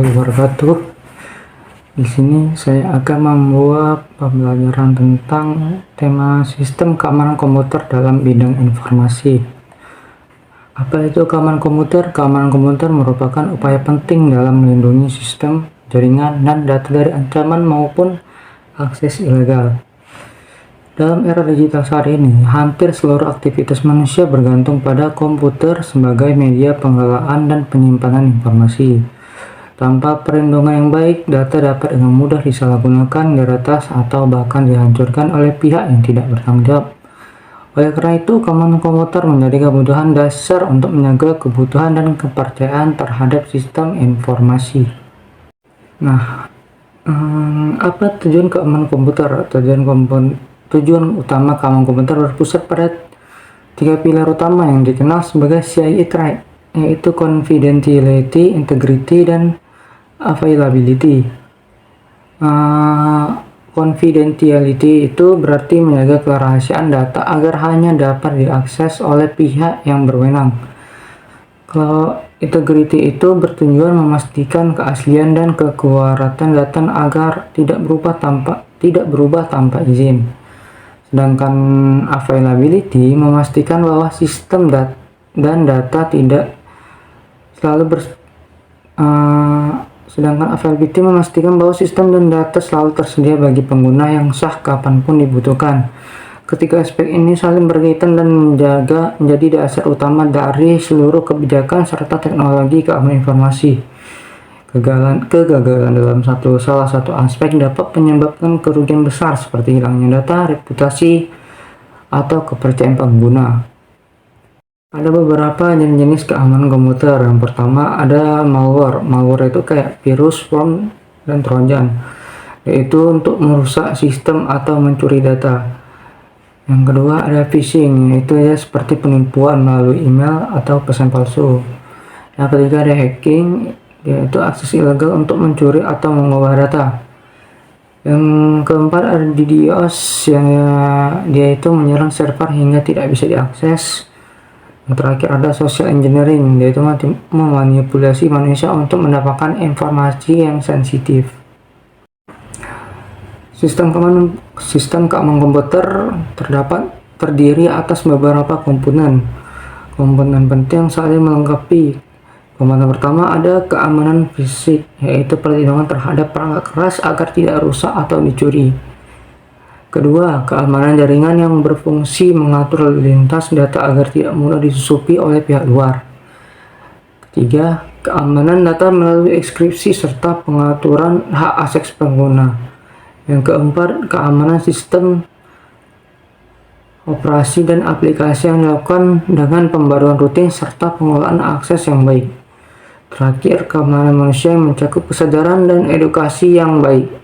wabarakatuh. Di sini saya akan membuat pembelajaran tentang tema sistem keamanan komputer dalam bidang informasi. Apa itu keamanan komputer? Keamanan komputer merupakan upaya penting dalam melindungi sistem, jaringan, dan data dari ancaman maupun akses ilegal. Dalam era digital saat ini, hampir seluruh aktivitas manusia bergantung pada komputer sebagai media penggalaan dan penyimpanan informasi. Tanpa perlindungan yang baik, data dapat dengan mudah disalahgunakan, diretas, atau bahkan dihancurkan oleh pihak yang tidak bertanggung jawab. Oleh karena itu, keamanan komputer menjadi kebutuhan dasar untuk menjaga kebutuhan dan kepercayaan terhadap sistem informasi. Nah, apa tujuan keamanan komputer? Tujuan utama keamanan komputer berpusat pada 3 pilar utama yang dikenal sebagai CIE Triad, yaitu confidentiality, integrity, dan availability. Confidentiality itu berarti menjaga kerahasiaan data agar hanya dapat diakses oleh pihak yang berwenang. Kalau integrity itu bertujuan memastikan keaslian dan keakuratan data agar tidak berubah tanpa izin. Sedangkan availability memastikan bahwa sistem dan data tidak selalu selalu tersedia bagi pengguna yang sah kapanpun dibutuhkan. Ketiga aspek ini saling berkaitan dan menjadi dasar utama dari seluruh kebijakan serta teknologi keamanan informasi. Kegagalan dalam salah satu aspek dapat menyebabkan kerugian besar seperti hilangnya data, reputasi, atau kepercayaan pengguna. Ada beberapa jenis keamanan komputer. Yang pertama ada malware. Malware itu kayak virus, worm, dan trojan, yaitu untuk merusak sistem atau mencuri data. Yang kedua ada phishing, yaitu seperti penipuan melalui email atau pesan palsu. Yang ketiga ada hacking, yaitu akses ilegal untuk mencuri atau mengubah data. Yang keempat ada DDoS, yang dia itu menyerang server hingga tidak bisa diakses. Yang terakhir ada social engineering, yaitu memanipulasi manusia untuk mendapatkan informasi yang sensitif. Sistem keamanan komputer terdiri atas beberapa komponen penting yang saling melengkapi. Komponen pertama ada keamanan fisik, yaitu perlindungan terhadap perangkat keras agar tidak rusak atau dicuri. Kedua, keamanan jaringan yang berfungsi mengatur lalu lintas data agar tidak mudah disusupi oleh pihak luar. Ketiga, keamanan data melalui enkripsi serta pengaturan hak akses pengguna. Yang keempat, keamanan sistem operasi dan aplikasi yang dilakukan dengan pembaruan rutin serta pengelolaan akses yang baik. Terakhir, keamanan manusia yang mencakup kesadaran dan edukasi yang baik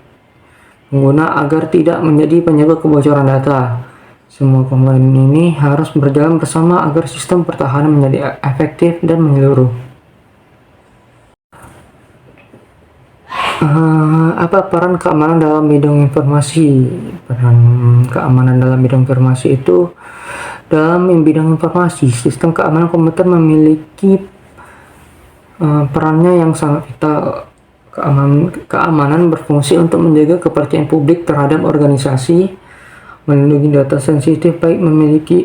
pengguna agar tidak menjadi penyebab kebocoran data. Semua komponen ini harus berjalan bersama agar sistem pertahanan menjadi efektif dan menyeluruh. Apa peran keamanan dalam bidang informasi? Peran keamanan dalam bidang informasi itu, dalam bidang informasi, sistem keamanan komputer memiliki perannya yang sangat vital. Keamanan berfungsi untuk menjaga kepercayaan publik terhadap organisasi, melindungi data sensitif baik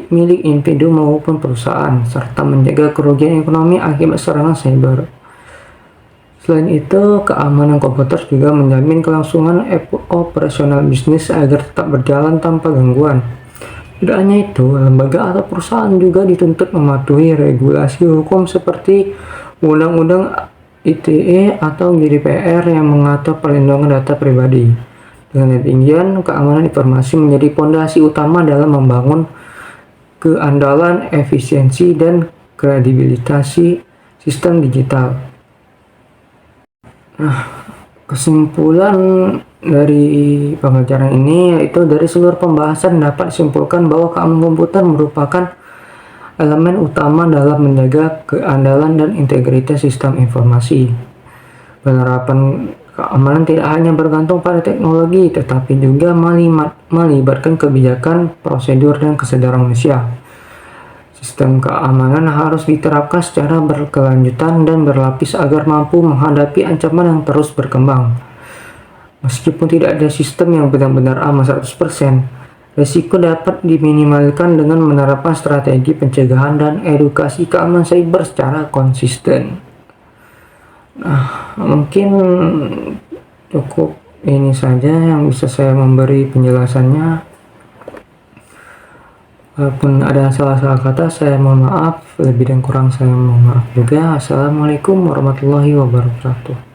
milik individu maupun perusahaan, serta menjaga kerugian ekonomi akibat serangan cyber. Selain itu, keamanan komputer juga menjamin kelangsungan operasional bisnis agar tetap berjalan tanpa gangguan. Tidak hanya itu, lembaga atau perusahaan juga dituntut mematuhi regulasi hukum seperti Undang-Undang ITE atau GDPR yang mengatur perlindungan data pribadi. Dengan demikian, keamanan informasi menjadi fondasi utama dalam membangun keandalan, efisiensi, dan kredibilitas sistem digital. Nah, kesimpulan dari pembelajaran ini yaitu dari seluruh pembahasan dapat disimpulkan bahwa keamanan komputer merupakan elemen utama dalam menjaga keandalan dan integritas sistem informasi. Penerapan keamanan tidak hanya bergantung pada teknologi, tetapi juga melibatkan kebijakan, prosedur, dan kesadaran manusia. Sistem keamanan harus diterapkan secara berkelanjutan dan berlapis agar mampu menghadapi ancaman yang terus berkembang. Meskipun tidak ada sistem yang benar-benar aman 100%, risiko dapat diminimalkan dengan menerapkan strategi pencegahan dan edukasi keamanan cyber secara konsisten. Nah, mungkin cukup ini saja yang bisa saya memberi penjelasannya. Walaupun ada salah-salah kata, saya mohon maaf. Lebih dan kurang saya mohon maaf juga. Assalamualaikum warahmatullahi wabarakatuh.